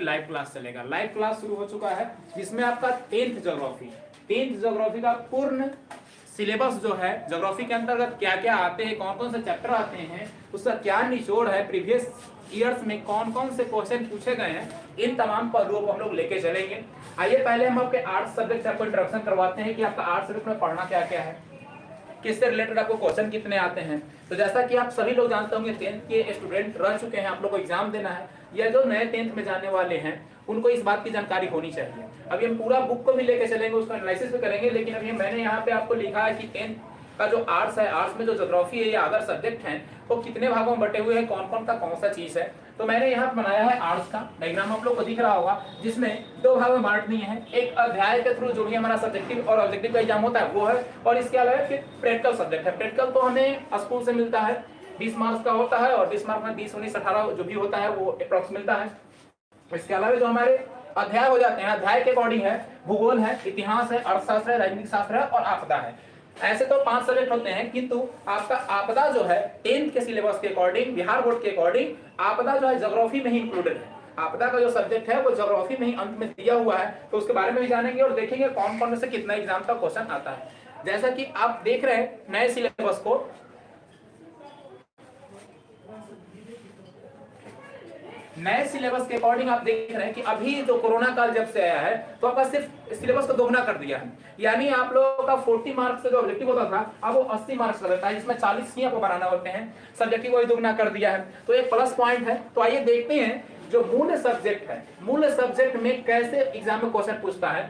आपकी live class चलेगा। Live class शुरू हो चुका है जिसमें आपका 10th ज्योग्राफी का पूर्ण सिलेबस जो है, ज्योग्राफी के अंतर्गत क्या क्या आते हैं, कौन कौन से चैप्टर आते हैं, उसका क्या निचोड़ है, प्रीवियस ईयर्स में कौन कौन से क्वेश्चन पूछे गए हैं, इन तमाम पहलुओं को हम लोग लेके चलेंगे। आइए पहले हम आपके आर्ट्स सब्जेक्ट से आपको इंट्रोडक्शन करवाते हैं कि आपका आर्ट्स सब्जेक्ट में पढ़ना क्या क्या है, किससे रिलेटेड आपको क्वेश्चन कितने आते हैं। तो जैसा कि आप सभी लोग जानते होंगे 10th के स्टूडेंट रह चुके हैं, आप लोग को एग्जाम देना है, या जो नए 10th में जाने वाले हैं उनको इस बात की जानकारी होनी चाहिए। अभी हम पूरा बुक को भी लेके चलेंगे, उसका एनालिसिस भी करेंगे, लेकिन अभी मैंने यहाँ पे आपको लिखा है कि 10th का जो आर्ट्स है, आर्ट्स में जो ज्योग्राफी है या अदर सब्जेक्ट हैं वो कितने भागों में बटे हुए हैं, कौन कौन का कौन सा चीज है। तो मैंने यहाँ बनाया है आर्ट्स का डायग्राम, आप लोग को दिख रहा होगा, जिसमें दो भाग में बांटनी है। एक अध्याय के थ्रू जो भी हमारा सब्जेक्टिव और ऑब्जेक्टिव का एग्जाम होता है वो है, और इसके अलावा फिर प्रैक्टिकल सब्जेक्ट है। प्रैक्टिकल तो हमें स्कूल से मिलता है, 20 मार्क्स का होता है, और 20 मार्क्स में 20, 19, 18 जो भी होता है वो अप्रॉक्स मिलता है। इसके अलावा जो हमारे अध्याय हो जाते हैं, अध्याय के अकॉर्डिंग है भूगोल है, इतिहास है, अर्थशास्त्र है, राजनीतिक शास्त्र है और आपदा है। ऐसे तो 5 सब्जेक्ट होते हैं, किंतु आपका आपदा जो है 10th के सिलेबस के अकॉर्डिंग, बिहार बोर्ड के अकॉर्डिंग आपदा जो है ज्योग्राफी में ही इंक्लूडेड है। आपदा का जो सब्जेक्ट है वो ज्योग्राफी में ही अंत में दिया हुआ है, तो उसके बारे में भी जानेंगे और देखेंगे कौन कौन में से कितना एग्जाम का क्वेश्चन आता है। जैसा कि आप देख रहे हैं नए सिलेबस को, नए सिलेबस के अकॉर्डिंग आप देख रहे हैं कि अभी जो कोरोना काल जब से आया है तो आपका सिर्फ सिलेबस को दोगुना कर दिया है। यानी आप लोगों का 40 मार्क्स से जो ऑब्जेक्टिव होता था अब वो 80 मार्क्स का रहता है, जिसमें 40 ही आपको बनाना होते हैं। सब्जेक्टिव को दोगुना कर दिया है, तो एक प्लस पॉइंट है। तो आइए देखते हैं जो मूल सब्जेक्ट है, मूल सब्जेक्ट में कैसे एग्जाम में क्वेश्चन पूछता है।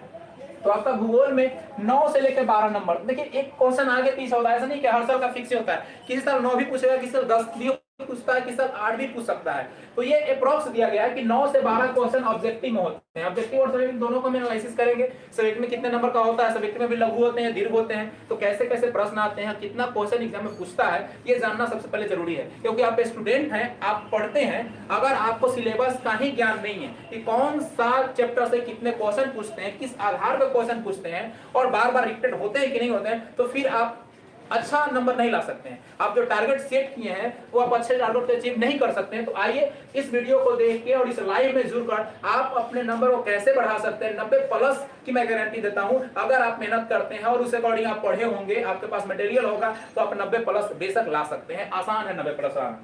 तो आपका भूगोल में 9 से लेकर 12 नंबर, देखिए एक क्वेश्चन आगे पीछे होता है, ऐसा नहीं कि हर साल का फिक्स होता है। किसी साल 9 भी पूछेगा, किसी साल 10 भी पूछता है, किसी साल 8 भी पूछ सकता है। तो ये अप्रॉक्स दिया गया है कि 9 से 12 क्वेश्चन ऑब्जेक्टिव में होते हैं। ऑब्जेक्टिव और सब्जेक्टिव दोनों को हम एनालिसिस करेंगे। सब्जेक्टिव में कितने नंबर का होता है, सब्जेक्टिव में भी लघु होते हैं, दीर्घ होते हैं, तो कैसे कैसे प्रश्न आते हैं, कितना क्वेश्चन एग्जाम में पूछता है, ये जानना सबसे पहले जरूरी है। क्योंकि आप स्टूडेंट हैं, आप पढ़ते हैं, अगर आपको सिलेबस का ही ज्ञान नहीं है कि कौन सा चैप्टर से कितने क्वेश्चन पूछते हैं, किस आधार पर क्वेश्चन पूछते हैं और बार बार रिपीटेड होते हैं कि नहीं होते हैं, तो फिर आप अच्छा नंबर नहीं ला सकते हैं। आप जो टारगेट सेट किए हैं वो आप अच्छे टारगेट को अचीव नहीं कर सकते हैं। तो आइए इस वीडियो को देख के और इस लाइव में जुड़ कर आप अपने नंबर को कैसे बढ़ा सकते हैं। 90 प्लस की मैं गारंटी देता हूं, अगर आप मेहनत करते हैं और उस अकॉर्डिंग आप पढ़े होंगे, आपके पास मटेरियल होगा, तो आप 90 प्लस बेशक ला सकते हैं। आसान है 90 प्लस आना।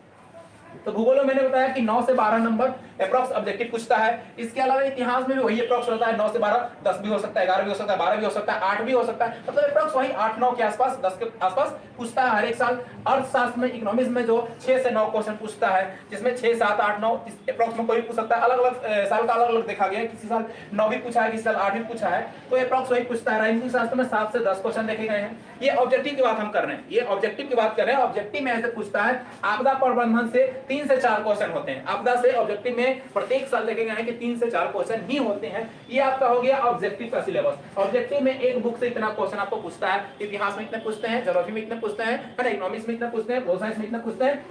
तो भूगोल में मैंने बताया कि 9 से 12 नंबर अप्रॉक्स ऑब्जेक्टिव पूछता है। इसके अलावा इतिहास में भी वही अप्रॉक्स होता है, 9 से 12, 10 भी हो सकता है, 11 भी हो सकता है, 12 भी हो सकता है, 8 भी हो सकता है, मतलब अप्रॉक्स वही 8-9 के आसपास, 10 के आसपास पूछता है हर एक साल। अर्थशास्त्र में, इकोनॉमिक्स में जो 6 से 9 क्वेश्चन पूछता है, जिसमें 6, 7, 8, 9 अप्रॉक्स में कोई पूछ सकता है। अलग अलग साल का अलग अलग देखा गया है, किसी साल 9 भी पूछा है, किसी साल 8 भी पूछा है, तो अप्रॉक्स वही पूछता है। राजनीतिक शास्त्र में 7 से 10 क्वेश्चन देखे गए हैं। ये ऑब्जेक्टिव की बात हम कर रहे हैं, ये ऑब्जेक्टिव की बात कर रहे हैं। ऑब्जेक्टिव में ऐसे पूछता है, आपदा प्रबंधन से 3 से 4 क्वेश्चन होते हैं। आपदा से ऑब्जेक्टिव में प्रत्येक साल देखे गए हैं कि 3 से 4 क्वेश्चन ही होते हैं। ये आपका हो गया ऑब्जेक्टिव का सिलेबस। ऑब्जेक्टिव में एक बुक से इतना क्वेश्चन आपको पूछता है। इतिहास में इतने पूछते हैं, ज्योग्राफी में इतने पूछते हैं, इकोनॉमिक्स में इतने पूछते हैं, सोशल साइंस में इतने पूछते हैं।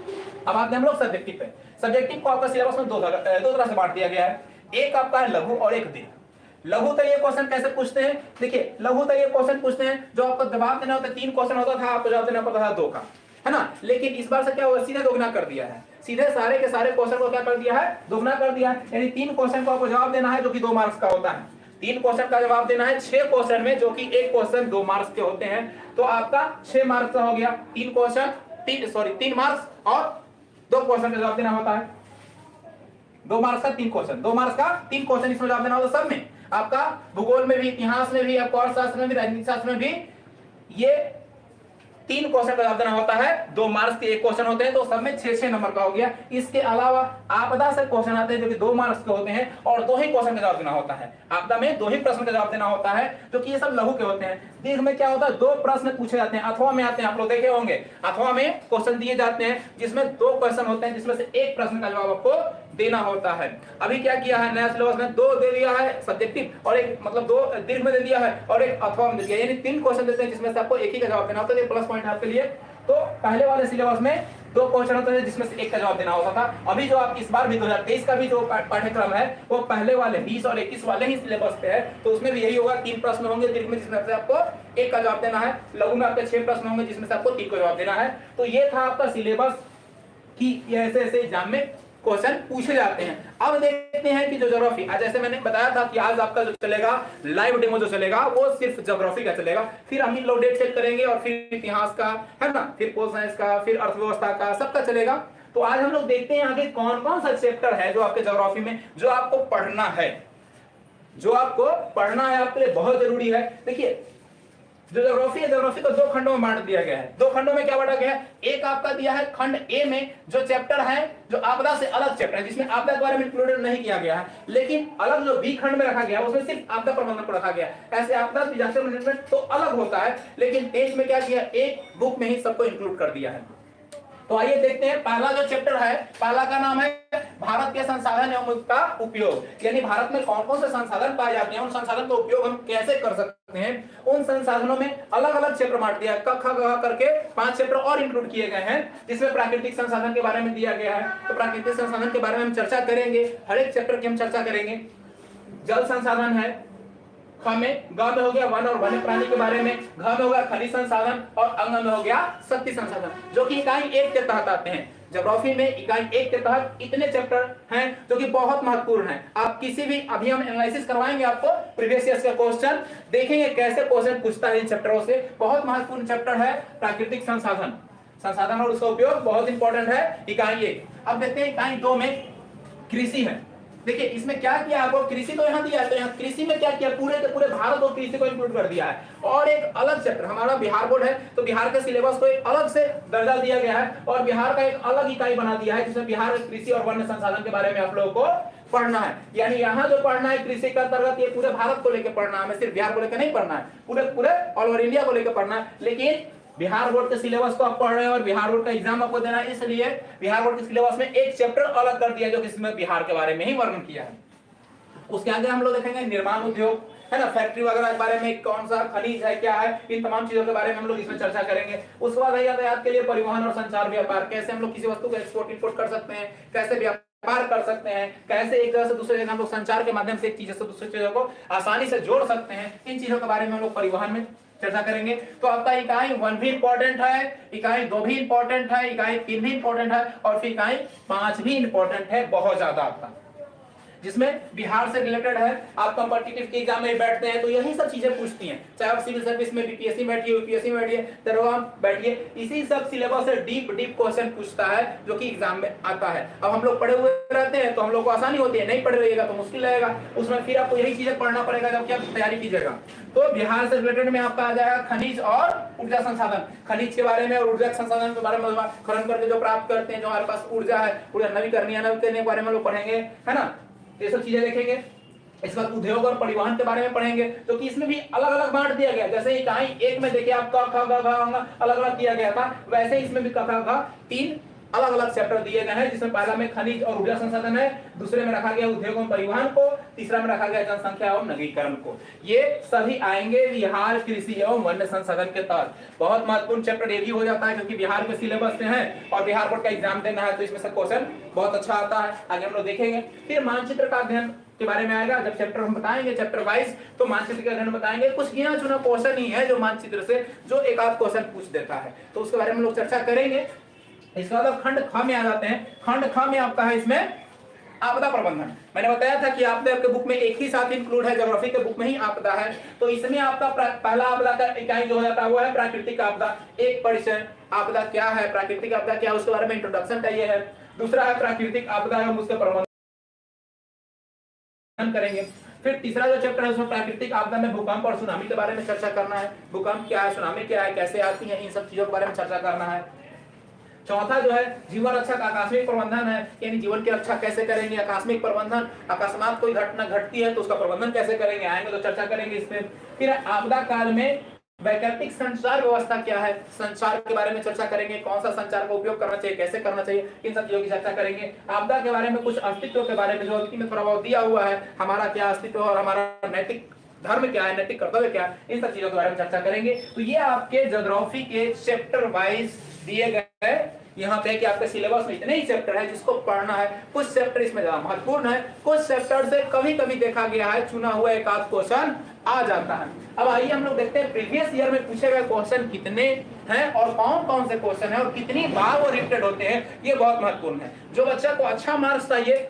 अब आते हैं हम लोग सब्जेक्टिव पे। सब्जेक्टिव को आपका सिलेबस में दो तरह से बांट दिया गया है। एक आपका है लघु और एक दीर्घ। लघु ये क्वेश्चन कैसे पूछते हैं, देखिए लघु ये क्वेश्चन पूछते हैं जो आपको जवाब देना होता है। 3 क्वेश्चन होता था, आपको जवाब देना पड़ता था 2 का, है ना। लेकिन इस बार से क्या हुआ, सीधे दोगुना कर दिया है। सीधे सारे के सारे क्वेश्चन को क्या कर दिया है, दोगुना कर दिया है। यानी 3 क्वेश्चन को आपको जवाब देना है जो कि 2 मार्क्स का होता है। 3 क्वेश्चन का जवाब देना है 6 क्वेश्चन में, जो कि एक क्वेश्चन 2 मार्क्स के होते हैं। तो आपका 6 मार्क्स का हो गया। 3 मार्क्स और 2 क्वेश्चन का जवाब देना होता है। 2 मार्क्स का 3 क्वेश्चन, 2 मार्क्स का 3 क्वेश्चन इसमें जवाब देना होता है। सब में आपका भूगोल में भी, इतिहास में भी, आपको अर्थशास्त्र में भी, राजनीतिक शास्त्र में भी ये 3 क्वेश्चन का जवाब देना होता है। 2 मार्क्स के 1 क्वेश्चन होते हैं, तो सब में 6-6 नंबर का हो गया। इसके अलावा आपदा से क्वेश्चन आते हैं जो कि 2 मार्क्स के होते हैं और 2 ही क्वेश्चन का जवाब देना होता है। आपदा में 2 ही प्रश्न का जवाब देना होता है, जो कि ये सब लघु के होते हैं। दीर्घ में क्या होता है, 2 प्रश्न पूछे जाते हैं, अथवा में आते हैं, आप लोग देखे होंगे। अथवा में क्वेश्चन दिए जाते हैं जिसमें 2 क्वेश्चन होते हैं, जिसमें से 1 प्रश्न का जवाब आपको देना होता है। अभी क्या किया है नया सिलेबस में, 2 दे दिया है सब्जेक्टिव और एक मतलब 2 दीर्घ में दे दिया है और एक अथवा में दे दिया, यानी 3 क्वेश्चन देते हैं जिसमें से आपको एक ही का जवाब देना होता है। ये प्लस पॉइंट है आपके लिए। तो पहले वाले सिलेबस में 2 क्वेश्चन होते थे जिसमें से 1 का जवाब देना होता था। अभी जो आप इस बार भी 2023 का भी जो पाठ्यक्रम है वो पहले वाले 20 और 21 वाले ही सिलेबस पे है, तो उसमें भी यही होगा। 3 प्रश्न होंगे दीर्घ में जिसमें से आपको 1 का जवाब देना है। लघु में आपके 6 प्रश्न होंगे जिसमें से आपको 3 का जवाब देना है। तो ये था आपका सिलेबस कि ऐसे ऐसे एग्जाम में क्वेश्चन पूछे जाते हैं। अब देखते हैं कि जो ज्योग्राफी, आज जैसे मैंने बताया था कि आज आपका जो चलेगा लाइव डेमो जो चलेगा वो सिर्फ ज्योग्राफी का चलेगा, फिर हम लोग डेट चेक करेंगे और फिर इतिहास का, है ना, फिर पोल साइंस का, फिर अर्थव्यवस्था का, सबका चलेगा। तो आज हम लोग देखते हैं आगे कौन कौन सा चैप्टर है जो आपके ज्योग्राफी में जो आपको पढ़ना है, जो आपको पढ़ना है, आपके लिए बहुत जरूरी है। देखिए जो ज्योग्राफी है, ज्योग्राफी को 2 खंडों में बांट दिया गया है। 2 खंडों में क्या बांटा गया है? एक आपका दिया है खंड ए में जो चैप्टर है जो आपदा से अलग चैप्टर है, जिसमें आपदा के बारे में इंक्लूडेड नहीं किया गया है, लेकिन अलग जो बी खंड में रखा गया है उसमें सिर्फ आपदा प्रबंधन को रखा गया है। ऐसे आपदा डिजास्टर मैनेजमेंट तो अलग होता है, लेकिन एक में क्या किया, एक बुक में ही सबको इंक्लूड कर दिया है। तो आइए देखते हैं पहला जो चैप्टर है, पहला का नाम है भारत के संसाधन एवं उनका उपयोग, यानी भारत में कौन कौन से संसाधन पाए जाते हैं, उन संसाधन का उपयोग हम कैसे कर सकते हैं। उन संसाधनों में अलग अलग चैप्टर बांट दिया, क ख ग करके 5 चैप्टर और इंक्लूड किए गए हैं, जिसमें प्राकृतिक संसाधन के बारे में दिया गया है। तो प्राकृतिक संसाधन के बारे में हम चर्चा करेंगे, हर एक चैप्टर की हम चर्चा करेंगे। जल संसाधन है, ख में, ग में हो गया वन और वन्य प्राणी के बारे में, घ में हो गया खनिज संसाधन और अंग में हो गया शक्ति संसाधन, जो कि इकाई 1 के तहत आते हैं। ज्योग्राफी में इकाई 1 के तहत इतने चैप्टर हैं जो कि बहुत महत्वपूर्ण हैं। आप किसी भी, अभी हम एनालिसिस करवाएंगे आपको प्रीवियस ईयर का क्वेश्चन, देखेंगे कैसे क्वेश्चन पूछता है इन चैप्टरों से। बहुत महत्वपूर्ण चैप्टर है प्राकृतिक संसाधन, संसाधन और उसका उपयोग बहुत इंपॉर्टेंट है, इकाई 1। अब देखते हैं इकाई 2 में कृषि है। देखिए इसमें क्या किया, आपको कृषि तो यहाँ दिया है, तो यहाँ कृषि में क्या किया, पूरे के पूरे भारत और कृषि को इंक्लूड कर दिया है। और एक अलग चैप्टर, हमारा बिहार बोर्ड है तो बिहार के सिलेबस को एक अलग से दर्जा दिया गया है और बिहार का एक अलग इकाई बना दिया है, जिसमें बिहार कृषि और वन्य संसाधन के बारे में आप लोगों को पढ़ना है। यानी यहाँ जो पढ़ना है कृषि का अंतर्गत, ये पूरे भारत को लेकर पढ़ना है, हमें सिर्फ बिहार को लेकर नहीं पढ़ना है, पूरे ऑल ओवर इंडिया को लेकर पढ़ना है। लेकिन बिहार बोर्ड के सिलेबस को आप पढ़ रहे हैं और बिहार बोर्ड का एग्जाम आपको देना है, इसलिए बिहार बोर्ड के सिलेबस में एक चैप्टर अलग कर दिया जो कि इसमें बिहार के बारे में ही वर्णन किया है। उसके आगे हम लोग देखेंगे निर्माण उद्योग, है ना, फैक्ट्री वगैरह के बारे में, कौन सा खनिज है, क्या है, इन तमाम चीजों के बारे में हम लोग इसमें चर्चा करेंगे। उसके बाद यातायात के लिए परिवहन और संचार व्यापार, कैसे हम लोग किसी वस्तु को एक्सपोर्ट इंपोर्ट कर सकते हैं, कैसे व्यापार कर सकते हैं, कैसे एक जगह से दूसरे जगह हम लोग संचार के माध्यम से एक चीज से दूसरी चीजों को आसानी से जोड़ सकते हैं, इन चीजों के बारे में हम लोग परिवहन में चर्चा करेंगे। तो आपका इकाई 1 भी इंपॉर्टेंट है, इकाई 2 भी इंपॉर्टेंट है, इकाई 3 भी इंपॉर्टेंट है और फिर इकाई 5 भी इंपॉर्टेंट है, बहुत ज्यादा आपका, जिसमें बिहार से रिलेटेड है। आप कॉम्पिटिटिव के एग्जाम में बैठते हैं तो यही सब चीजें पूछती हैं, चाहे आप सिविल सर्विस में बीपीएससी में बैठिए, यूपीएससी में बैठिए, दरोगा बैठिए, इसी सब सिलेबस से डीप क्वेश्चन पूछता है जो कि एग्जाम में आता है। अब हम लोग पढ़े हुए रहते हैं तो हम लोग को आसानी होती है, नहीं पढ़े रहिएगा तो मुश्किल रहेगा, उसमें फिर आपको यही चीजें पढ़ना पड़ेगा जब आप तैयारी कीजिएगा। तो बिहार से रिलेटेड में आपका आ जाएगा खनिज और ऊर्जा संसाधन, खनिज के बारे में और ऊर्जा संसाधन के बारे में, खनन करके जो प्राप्त करते हैं, जो हमारे पास ऊर्जा है, ऊर्जा नवीकरणीय के बारे में लोग पढ़ेंगे, है ना, ये सब चीजें देखेंगे। इसके बाद उद्योग और परिवहन के बारे में पढ़ेंगे, तो कि इसमें भी अलग अलग बांट दिया गया। जैसे इकाई 1 में देखिए आप क ख ग घ अलग अलग दिया गया था, वैसे इसमें भी क ख ग 3 अलग अलग चैप्टर दिए गए हैं, जिसमें पहला में खनिज और ऊर्जा संसाधन है, दूसरे में रखा गया उद्योग और परिवहन को, तीसरा में रखा गया जनसंख्या और नवीकरण को। ये सभी आएंगे बिहार कृषि एवं वन्य संसाधन के तहत। बहुत महत्वपूर्ण चैप्टर ये भी हो जाता है क्योंकि बिहार के सिलेबस से है और बिहार बोर्ड का एग्जाम देना है, तो इसमें से क्वेश्चन बहुत अच्छा आता है। आगे हम लोग देखेंगे। फिर मानचित्र का अध्ययन के बारे में आएगा, जब चैप्टर हम बताएंगे चैप्टर वाइज, तो मानचित्र के अध्ययन बताएंगे। कुछ गिना चुना क्वेश्चन ही है जो मानचित्र से जो एक आध क्वेश्चन पूछ देता है, तो उसके बारे में लोग चर्चा करेंगे। इसके बाद अब खंड ख में आ जाते हैं। खंड ख में आपका है इसमें आपदा प्रबंधन। मैंने बताया था कि आपदा आपके बुक में एक ही साथ इंक्लूड है, ज्योग्राफी के बुक में ही आपदा है, तो इसमें आपका पहला आपदा का इकाई जो हो जाता है वो है प्राकृतिक आपदा। एक परिचय, आपदा क्या है, प्राकृतिक आपदा क्या है, उसके बारे में इंट्रोडक्शन चाहिए है। दूसरा है प्राकृतिक आपदा है, हम उसके प्रबंधन करेंगे। फिर तीसरा जो चैप्टर है उसमें प्राकृतिक आपदा में भूकंप और सुनामी के बारे में चर्चा करना है। भूकंप क्या है, सुनामी क्या है, कैसे आती है, इन सब चीजों के बारे में चर्चा करना है। चौथा जो है जीवन रक्षा का आकस्मिक प्रबंधन है, यानी जीवन की रक्षा कैसे करेंगे, आकस्मिक प्रबंधन, अकस्मात कोई घटना घटती है तो उसका प्रबंधन कैसे करेंगे, आएंगे तो चर्चा करेंगे इस पे। फिर आपदा काल में वैकल्पिक संचार व्यवस्था क्या है, संचार के बारे में चर्चा करेंगे, कौन सा संचार का उपयोग करना चाहिए, कैसे करना चाहिए, इन सब चीजों की चर्चा करेंगे। आपदा के बारे में कुछ अस्तित्व के बारे में, जो अंतिम में थोड़ा बहुत दिया हुआ है, हमारा क्या अस्तित्व और हमारा नैतिक धर्म क्या है, नैतिक कर्तव्य क्या है, इन सब चीजों के बारे में चर्चा करेंगे। तो ये आपके ज्योग्राफी के चैप्टर वाइज दिए गए यहाँ पे कि आपके सिलेबस में इतने ही चैप्टर है जिसको पढ़ना है। कुछ चैप्टर इसमें ज्यादा महत्वपूर्ण है, कुछ चैप्टर से कभी कभी देखा गया है चुना हुआ एक आध क्वेश्चन आ जाता है। अब आइए हम लोग देखते हैं प्रीवियस ईयर में पूछे गए क्वेश्चन कितने हैं और कौन कौन से क्वेश्चन है और कितनी बार वो रिपीटेड होते हैं, ये बहुत महत्वपूर्ण है। जो बच्चा को अच्छा मार्क्स चाहिए,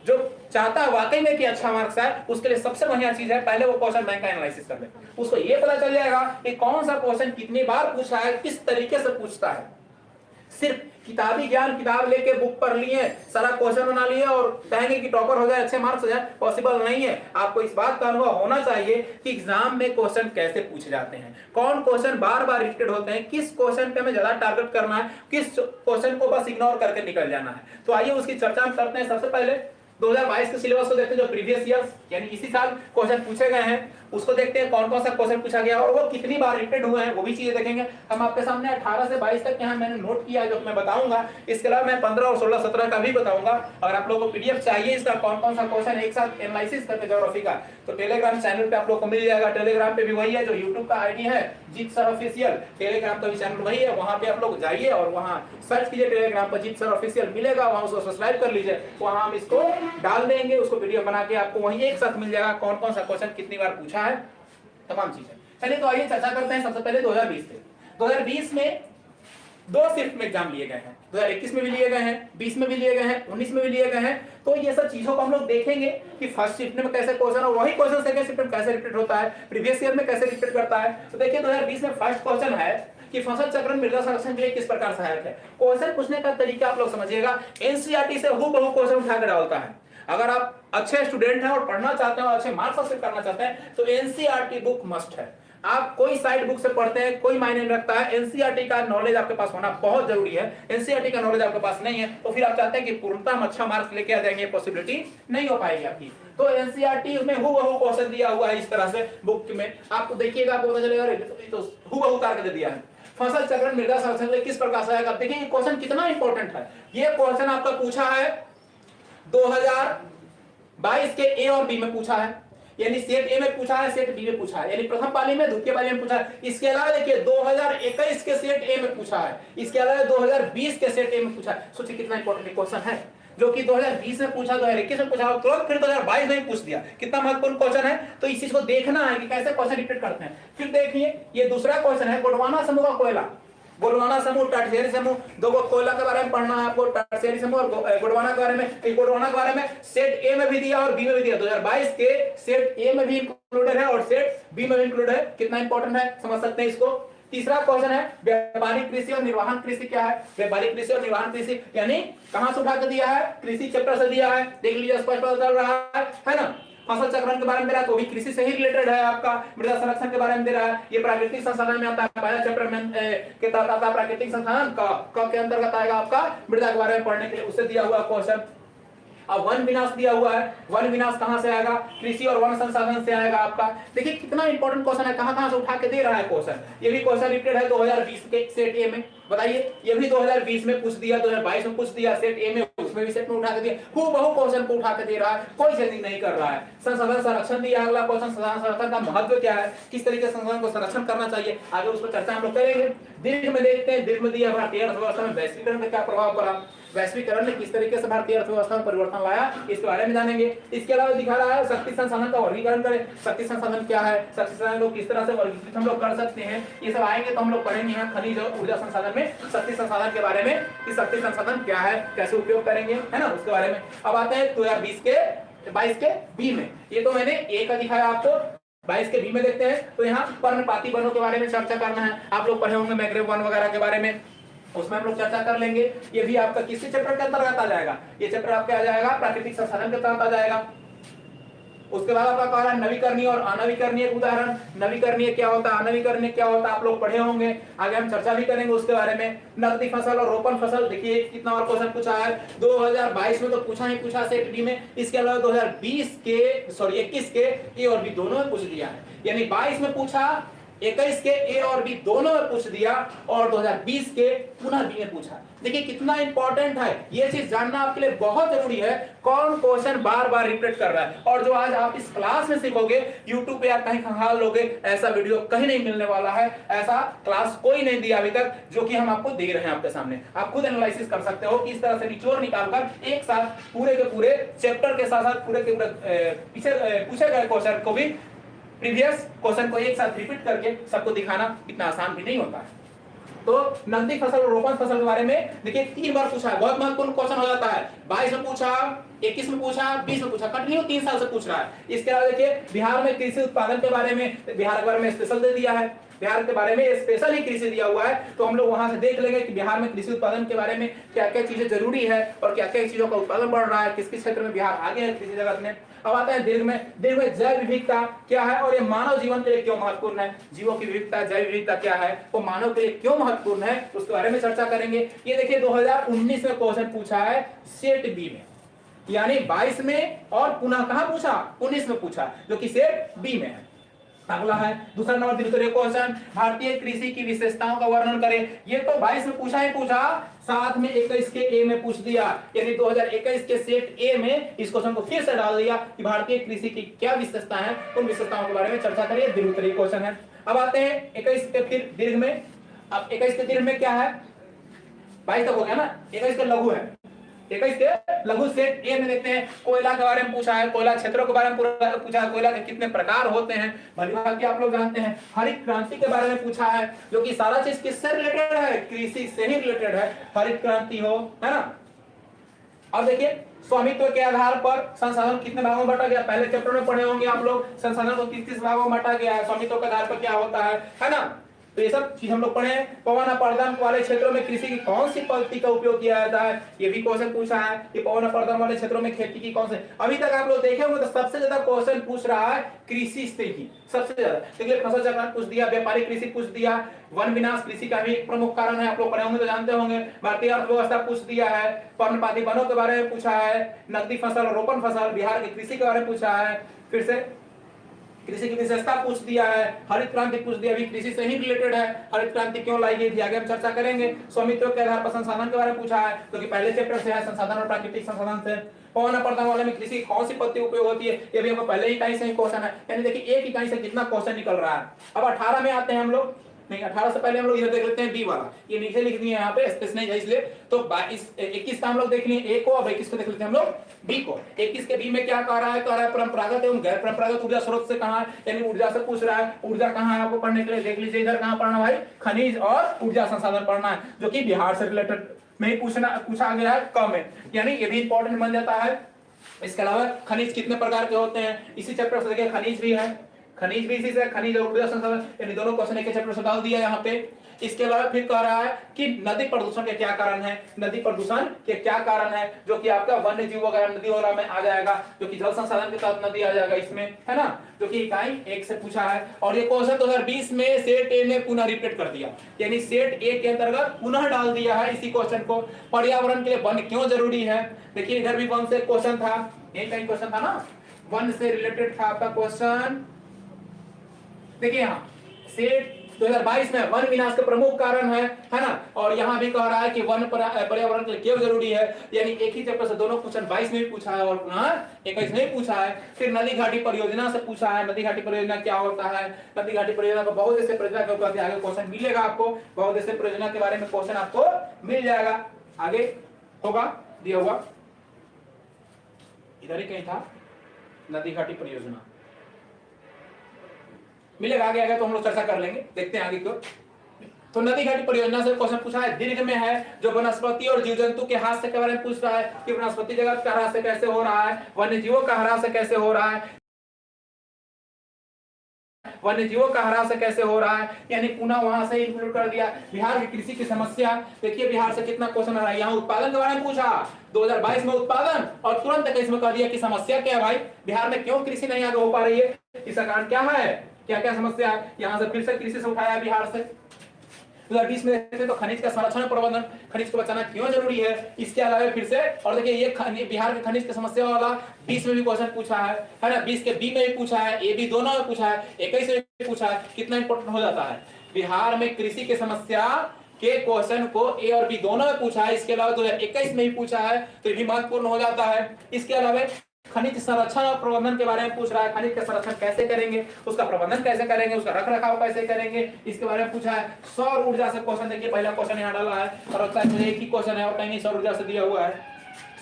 जो चाहता है वाकई में कि अच्छा मार्क्स आए, उसके लिए सबसे बढ़िया चीज है पहले वो क्वेश्चन बैंक का एनालिसिस कर ले। उसको ये पता चल जाएगा कि कौन सा क्वेश्चन कितनी बार पूछा है, किस तरीके से पूछता है। सिर्फ किताबी ज्ञान, किताब लेके बुक पढ़ लिए, सारा क्वेश्चन बना लिए और कहेंगे कि टॉपर हो जाए, अच्छे मार्क्स हो जाए, पॉसिबल नहीं है। आपको इस बात का अनुभव होना चाहिए कि एग्जाम में क्वेश्चन कैसे पूछे जाते हैं, कौन क्वेश्चन बार बार रिपीटेड होते हैं, किस क्वेश्चन पे हमें ज्यादा टारगेट करना है, किस क्वेश्चन को बस इग्नोर करके निकल जाना है। तो आइए उसकी चर्चा करते हैं। सबसे पहले 2022 के सिलेबस को देखते हैं, जो प्रीवियस ईयर्स यानी इसी साल क्वेश्चन पूछे गए हैं, उसको देखते हैं कौन कौन सा क्वेश्चन पूछा गया और वो कितनी बार रिपीटेड हुए हैं, वो भी चीजें देखेंगे। हम आपके सामने 18 से 22 तक यहाँ मैंने नोट किया है जो मैं बताऊंगा। इसके अलावा मैं 15 और 16 17 का भी बताऊंगा। अगर आप लोगों को पीडीएफ चाहिए इसका कौन कौन सा क्वेश्चन एक साथ एनालिसिस करके ज्योग्राफी का, तो टेलीग्राम चैनल पे आप लोग को मिल जाएगा। टेलीग्राम पे भी वही है जो यूट्यूब का आईडी है जीत सर ऑफिशियल, टेलीग्राम का भी चैनल वही है। वहां पे आप लोग जाइए और वहां सर्च कीजिए टेलीग्राम पर जीत सर ऑफिशियल मिलेगा, वहां उसको सब्सक्राइब कर लीजिए। वहां हम इसको डाल देंगे, उसको पीडीएफ बना के आपको वहीं एक साथ मिल जाएगा कौन कौन सा क्वेश्चन कितनी बार पूछा है, तमाम चीजें। चलिए तो आइए चर्चा करते हैं। सबसे पहले 2020 से। 2020 में 2 शिफ्ट में एग्जाम लिए गए हैं, 2021 में भी लिए गए हैं, 20 में भी लिए गए हैं, 19 में भी लिए गए हैं। तो ये सब चीजों को हम लोग देखेंगे कि फर्स्ट शिफ्ट में कैसे क्वेश्चन और वही क्वेश्चन सेकंड शिफ्ट में कैसे रिपीट होता है, प्रीवियस ईयर में कैसे रिपीट करता है। तो देखिए 2020 में फर्स्ट क्वेश्चन है कि फसल चक्रण मृदा संरक्षण के लिए किस प्रकार सहायक है। क्वेश्चन पूछने का तरीका आप लोग समझिएगा, एनसीईआरटी से हूबहू क्वेश्चन उठा कर डालता है। अगर आप अच्छे स्टूडेंट हैं और पढ़ना चाहते हैं और अच्छे मार्क्स हासिल करना चाहते हैं तो एनसीईआरटी बुक मस्ट है। आप कोई साइड बुक से पढ़ते हैं कोई मायने नहीं रखता है, एनसीईआरटी का नॉलेज आपके पास होना बहुत जरूरी है। एनसीईआरटी का नॉलेज आपके पास नहीं है तो फिर आप चाहते हैं कि पूर्णतः हम अच्छा मार्क्स लेके आ जाएंगे, पॉसिबिलिटी नहीं हो पाएगी आपकी। तो एनसीईआरटी में हूबहू क्वेश्चन दिया हुआ है इस तरह से बुक में, आपको देखिएगा आपको पता चलेगा तो हूबहू उतार के दिया है। फसल चक्रण मृदा संरक्षण के लिए किस प्रकार सहायक, आप देखिए ये क्वेश्चन कितना इंपॉर्टेंट है। ये क्वेश्चन आपका पूछा है 2022 के ए और बी में पूछा है, यानी सेट ए में पूछा है, सेट बी में पूछा है, यानी प्रथम पाली में द्वितीय पाली में पूछा है। इसके अलावा देखिए 2021 के सेट ए में पूछा है, इसके अलावा 2020 के सेट ए में पूछा है। सोचिए कितना इंपॉर्टेंट क्वेश्चन है जो कि 2020 में पूछा, 2021 में पूछा, तुरंत फिर 2022 में पूछ दिया। कितना महत्वपूर्ण क्वेश्चन है। तो इस चीज को देखना है कि कैसे क्वेश्चन रिपीट करते हैं। फिर देखिए ये दूसरा क्वेश्चन है, गोंडवाना समूह का कोयला। गोंडवाना समूह, टर्शियरी समूह, दो कोयला के बारे में पढ़ना है आपको, टर्शियरी समूह और गोंडवाना के बारे में। गोंडवाना के बारे में सेट ए में भी दिया और बी में भी दिया, 2022 के सेट ए में भी इंक्लूडेड है और सेट बी में भी इंक्लूडेड है। कितना इंपॉर्टेंट है समझ सकते हैं इसको। तीसरा क्वेश्चन है व्यापारिक कृषि और निर्वाहन कृषि क्या है। व्यापारिक कृषि और निर्वाहन कृषि यानी कहां से उठा के दिया है, कृषि चैप्टर से दिया है, देख लीजिए स्पष्ट पता चल रहा है ना। फसल चक्रण के बारे में दे रहा है तो भी कृषि से ही रिलेटेड है आपका। मृदा संरक्षण के बारे में दे रहा है, ये प्राकृतिक संसाधन में आता है, पहला चैप्टर में के तहत आता है प्राकृतिक संसाधन का के अंतर्गत आएगा आपका मृदा के बारे में पढ़ने के लिए, उससे दिया हुआ क्वेश्चन। अब वन विनाश दिया हुआ है, वन विनाश कहां से आएगा, कृषि और वन संसाधन से आएगा आपका। देखिए कितना इंपॉर्टेंट क्वेश्चन है, कहां से उठा के दे रहा है क्वेश्चन। ये भी क्वेश्चन रिपीटेड है 2020 के सेट ए में, बताइए ये भी 2020 में पूछ दिया, 2022 में पूछ दिया सेट ए में, उसमें भी सेट में उठा के दिया। हूबहू क्वेश्चन को उठा के दे रहा है, कोई चेंजिंग नहीं कर रहा है। संसाधन संरक्षण दिया, अगला क्वेश्चन संसाधन संरक्षण का महत्व क्या है, किस तरीके से संसाधन को संरक्षण करना चाहिए, आगे उस पर चर्चा हम लोग करेंगे। दीर्घ में देखते हैं, दीर्घ में दिया भारतीय अर्थव्यवस्था में वैश्वीकरण का क्या प्रभाव पड़ा, वैश्वीकरण ने किस तरीके से भारतीय अर्थव्यवस्था में परिवर्तन लाया, इसके बारे में जानेंगे। इसके अलावा दिखा रहा है शक्ति संसाधन का वर्गीकरण करें, शक्ति संसाधन क्या है, शक्ति संसाधन को किस तरह से वर्गीकृत हम लोग कर सकते हैं, ये सब आएंगे तो हम लोग पढ़ेंगे यहाँ खनिज और ऊर्जा संसाधन में शक्ति संसाधन के बारे में कि शक्ति संसाधन क्या है, कैसे उपयोग करेंगे, है ना, उसके बारे में। अब आते हैं 2020 के 22 के बी में। ये तो मैंने ए का दिखाया आपको, 22 के बी में देखते हैं। तो यहाँ पर्णपाती वनों के बारे में चर्चा करना है, आप लोग पढ़े होंगे मैंग्रोव वन वगैरह के बारे में, उसमें हम लोग चर्चा कर लेंगे। ये भी आपका किसी चैप्टर के अंतर्गत आ जाएगा, ये चैप्टर आपके आ जाएगा प्राकृतिक संसाधन के तहत आ जाएगा। उसके बाद आपका कह रहा है नवीकरणीय और अनवीकरणीय उदाहरण। नवीकरणीय क्या होता है, अनवीकरणीय क्या होता है, आप लोग पढ़े होंगे, आगे हम चर्चा भी करेंगे उसके बारे में। नकदी फसल और रोपण फसल, देखिए कितना और क्वेश्चन पूछा है 2022 में तो पूछा ही पूछा सेट डी में, इसके अलावा 2021 के ए और बी दोनों में पूछ दिया है, यानी 22 में पूछा, 21 के ए और बी दोनों में पूछ दिया और 2020 के पुनः बी में पूछा। देखिए कितना इंपॉर्टेंट है, ये चीज जानना आपके लिए बहुत जरूरी है, कौन क्वेश्चन बार बार रिपीट कर रहा है। और जो आज आप इस क्लास में सीखोगे, यूट्यूब पे आप कहीं खंगाल लोगे, ऐसा वीडियो कहीं नहीं मिलने वाला है, ऐसा क्लास कोई नहीं दिया अभी तक जो कि हम आपको दे रहे हैं आपके सामने। आप खुद एनालिसिस कर सकते हो कि इस तरह से निचोड़ निकालकर एक साथ पूरे के पूरे चैप्टर के साथ साथ पूरे के पूरे पीछे पूछे गए क्वेश्चन को भी, प्रीवियस क्वेश्चन को एक साथ रिपीट करके सबको दिखाना इतना आसान भी नहीं होता है। तो नकदी फसल और रोपण फसल के बारे में देखिए 3 बार पूछा है, बहुत महत्वपूर्ण क्वेश्चन हो जाता है। 22 में पूछा, 21 में पूछा, 20 में पूछा, कंटिन्यू 3 साल से पूछ रहा है। इसके अलावा देखिए बिहार में कृषि उत्पादन के बारे में, बिहार के बारे में स्पेशल दे दिया है, बिहार के बारे में स्पेशल ही कृषि दिया हुआ है। तो हम लोग वहां से देख लेंगे कि बिहार में कृषि उत्पादन के बारे में क्या क्या चीजें जरूरी है और क्या क्या चीजों का उत्पादन बढ़ रहा है, किस किस क्षेत्र में बिहार आगे है कृषि जगत में। अब आता है दीर्घ में। दीर्घ में जैव विविधता क्या है और ये मानव जीवन के लिए क्यों महत्वपूर्ण है, जीवों की विविधता, जैव विविधता क्या है, वो मानव के लिए क्यों महत्वपूर्ण है, उसके बारे में चर्चा करेंगे। ये देखिए 2019 में क्वेश्चन पूछा है सेट बी में, यानी 22 में और पुनः कहां पूछा, 19 में पूछा, जो कि सेट बी में है। अगला है दूसरा नंबर द्वितीय क्वेश्चन, भारतीय कृषि की विशेषताओं का वर्णन करें। ये तो 22 में पूछा ही पूछा, साथ में 21 के ए में पूछ दिया, यानी 2021 के सेट ए में इस क्वेश्चन को फिर से डाल दिया कि भारतीय कृषि की क्या विशेषता है, उन विशेषताओं के बारे में चर्चा करिए। द्वितीय क्वेश्चन है। अब आते हैं 21 के फिर दीर्घ में। अब 21 के दीर्घ में क्या है, 22 तक हो गया ना, 21 के लघु है। 21 के लघु सेट ए में देखते हैं कोयला के बारे में पूछा है, कोयला क्षेत्रों के बारे में पूछा है, कोयला के कितने प्रकार होते हैं, भली आप लोग जानते हैं। हरित क्रांति के बारे में पूछा है, जो कि सारा चीज किससे रिलेटेड है, कृषि से ही रिलेटेड है, हरित क्रांति हो, है ना। अब देखिए स्वामित्व के आधार पर संसाधन कितने भागों में बांटा गया, पहले चैप्टर में पढ़े होंगे आप लोग, संसाधन को किस किस भागों में बांटा गया है, स्वामित्व के आधार पर क्या होता है ना। तो ये सब चीज हम लोग पढ़े। पवन अपर्दन वाले क्षेत्रों में कृषि की कौन सी पद्धति का उपयोग किया जाता है, ये भी क्वेश्चन पूछा है कि पवन अपर्दन वाले क्षेत्रों में खेती की कौन से। अभी तक आप लोग देखे होंगे तो सबसे ज्यादा क्वेश्चन पूछ रहा है कृषि से ही, सबसे ज्यादा। देखिए फसल चक्र पूछ दिया, व्यापारिक कृषि पूछ दिया, वन विनाश कृषि का भी एक प्रमुख कारण है, आप लोग पढ़े होंगे तो जानते होंगे। भारतीय अर्थव्यवस्था पूछ दिया है, पर्णपाती वनों के बारे में पूछा है, नकदी फसल और रोपण फसल, बिहार की कृषि के बारे में पूछा है, फिर से कृषि की विशेषता पूछ दिया है, हरित क्रांति पूछ दिया, अभी कृषि से ही रिलेटेड है, हरित क्रांति क्यों लाई गई थी आगे हम चर्चा करेंगे। स्वामित्व के आधार पर संसाधन के बारे में पूछा है, क्योंकि पहले चैप्टर से है संसाधन और प्राकृतिक संसाधन से। पवन अपर्दन वाले में कृषि कौन सी पद्धति उपयोग होती है, ये भी हमको पहले ही इकाई से ही क्वेश्चन है, यानी देखिए एक इकाई से कितना क्वेश्चन निकल रहा है। अब 18 में आते हैं हम लोग, नहीं 18 से पहले हम लोग इधर देख लेते हैं बी वाला, ये नीचे लिख दिए यहाँ पे स्पेस नहीं है इसलिए। तो 21 का हम लोग देख लिए ए को, अब 21 को देख लेते हैं हम लोग बी को। 21 के बी में क्या कह रहा है, कह रहा है परंपरागत एवं गैर परंपरागत ऊर्जा स्रोत से कहां, यानी ऊर्जा से पूछ रहा है। ऊर्जा कहां है आपको पढ़ने के लिए, देख लीजिए इधर कहां पढ़ना भाई, खनिज और ऊर्जा संसाधन पढ़ना है, जो कि बिहार से रिलेटेड में ही पूछा गया है कम है, यानी ये भी इंपॉर्टेंट बन जाता है। इसके अलावा खनिज कितने प्रकार के होते हैं, इसी चैप्टर से देखिए खनिज भी है, खनिज भी इसी से, खनिज और ऊर्जा संसाधन, यानी दोनों क्वेश्चन एक चैप्टर से डाल दिया यहाँ पे। इसके अलावा फिर कह रहा है कि नदी प्रदूषण के क्या कारण है, नदी प्रदूषण के क्या कारण है, जो कि आपका वन्य जीव वगैरह नदी वगैरह में आ जाएगा, जो कि जल संसाधन के तहत नदी आ जाएगा इसमें, है ना, जो कि इकाई 1 से पूछा है। और ये क्वेश्चन 2020 में सेट ए ने पुनः रिपीट कर दिया, यानी सेट ए के अंतर्गत पुनः डाल दिया है इसी क्वेश्चन को। पर्यावरण के लिए वन क्यों जरूरी है, देखिए इधर भी वन से क्वेश्चन था, यही कहीं क्वेश्चन था ना, वन से रिलेटेड था आपका क्वेश्चन। देखिए यहाँ सेट 2022 में वन विनाश का प्रमुख कारण है ना, और यहाँ भी कह रहा है कि वन पर्यावरण के लिए क्यों जरूरी है, यानी एक ही चैप्टर से दोनों क्वेश्चन 22 में भी पूछा है और 21 में भी पूछा है। फिर नदी घाटी परियोजना से पूछा है, नदी घाटी परियोजना क्या होता है, नदी घाटी परियोजना को बहुत ऐसे परियोजना के ऊपर आगे क्वेश्चन मिलेगा आपको, बहुत ऐसे परियोजना के बारे में क्वेश्चन आपको मिल जाएगा, आगे होगा दिया हुआ, इधर ही कहीं था नदी घाटी परियोजना मिलेगा, आगे आगे तो हम लोग चर्चा कर लेंगे, देखते हैं आगे क्यों। तो नदी घाटी परियोजना से क्वेश्चन पूछा है, दीर्घ में है जो वनस्पति और जीव जंतु के हाथ से के बारे में पूछ रहा है कि वनस्पति जगत का ह्रास कैसे हो रहा है, वन्य जीवों का ह्रास कैसे हो रहा है, वन्य जीवों का ह्रास कैसे हो रहा है, यानी पुनः वहां से इंक्लूड कर दिया। बिहार की कृषि की समस्या, देखिए बिहार से कितना क्वेश्चन आ रहा है, यहाँ उत्पादन के बारे में पूछा 2022 में उत्पादन, और तुरंत 21 में कह दिया कि समस्या क्या है भाई, बिहार में क्यों कृषि नहीं आगे हो पा रही है, इसका कारण क्या है, क्या क्या समस्या है। यहाँ से फिर से कृषि से उठाया बिहार से। 2020 में देखते तो खनिज का संरक्षण प्रबंधन, खनिज को बचाना क्यों जरूरी है, इसके अलावा फिर से, और देखिए ये बिहार के खनिज की समस्या वाला 20 में भी क्वेश्चन पूछा है ना, 20 के बी में भी पूछा है, ए बी दोनों में पूछा है, 21 में भी पूछा है, कितना इंपॉर्टेंट हो जाता है। बिहार में कृषि की समस्या के क्वेश्चन को ए और बी दोनों में पूछा है, इसके अलावा 2021 में भी पूछा है, तो ये भी महत्वपूर्ण हो जाता है। इसके अलावा खनिज संरक्षण और प्रबंधन के बारे में पूछ रहा है, खनिज का संरक्षण कैसे करेंगे, उसका प्रबंधन कैसे करेंगे, उसका रख रखाव कैसे करेंगे, इसके बारे में पूछा है। सौर ऊर्जा से क्वेश्चन, देखिए पहला क्वेश्चन यहाँ डाला है, और मुझे एक ही क्वेश्चन है और कहीं सौर ऊर्जा से दिया हुआ है,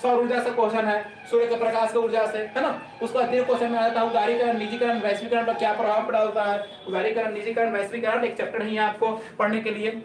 सौर ऊर्जा से क्वेश्चन है, सूर्य के प्रकाश की ऊर्जा से, है ना। उसका तीन क्वेश्चन में आता है उदारीकरण, निजीकरण, वैश्वीकरण पर क्या प्रभाव पड़ता है, उदारीकरण, निजीकरण, वैश्वीकरण, एक चैप्टर ही है आपको पढ़ने के लिए।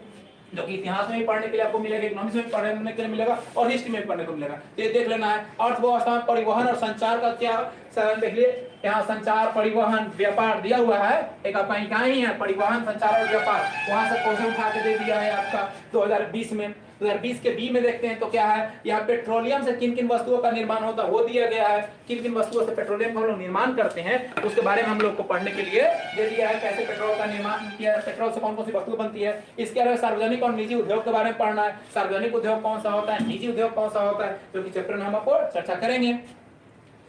जो कि इतिहास में भी पढ़ने के लिए आपको मिलेगा, इकोनॉमिक्स में भी पढ़ने के लिए मिलेगा और हिस्ट्री में भी पढ़ने को मिलेगा। तो ये देख लेना है। अर्थव्यवस्था में परिवहन और संचार का क्या देख लिए, यहाँ संचार परिवहन व्यापार दिया हुआ है, एक आपका इकाई है परिवहन संचार और व्यापार, वहां से क्वेश्चन उठा के दे दिया है आपका 2020 में। 2020 के बी में देखते हैं तो क्या है, यहाँ पेट्रोलियम से किन किन वस्तुओं का निर्माण होता है वो दिया गया है, किन किन वस्तुओं से पेट्रोलियम का हम लोग निर्माण करते हैं उसके बारे में हम लोग को पढ़ने के लिए दे दिया है, कैसे पेट्रोल का निर्माण किया है, पेट्रोल से कौन कौन सी वस्तु बनती है। इसके अलावा सार्वजनिक और निजी उद्योग के बारे में पढ़ना है, सार्वजनिक उद्योग कौन सा होता है, निजी उद्योग कौन सा होता है, जो कि चैप्टर में हम आपको चर्चा करेंगे।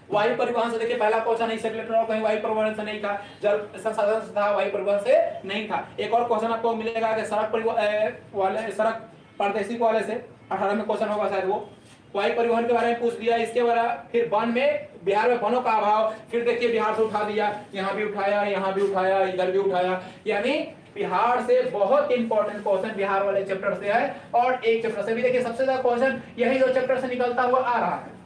वायु परिवहन से देखिए पहला क्वेश्चन नहीं सेक्रेटरी और कहीं वायु परिवहन से नहीं था, जल संसाधन से था, वायु परिवहन से नहीं था। एक और क्वेश्चन आपको मिलेगा कि सड़क परिवहन वाले, सड़क प्रादेशिक वाले से 18 में क्वेश्चन होगा शायद, वो वायु परिवहन के बारे में पूछ दिया। इसके बारे फिर वन में, बिहार में वनों का अभाव, फिर देखिए बिहार से उठा दिया, यहाँ भी उठाया, यहाँ भी उठाया, इधर भी उठाया, यानी बिहार से बहुत इंपॉर्टेंट क्वेश्चन बिहार वाले चैप्टर से है। और एक चैप्टर से भी देखिए सबसे ज्यादा क्वेश्चन यही दो चैप्टर से निकलता हुआ आ रहा है।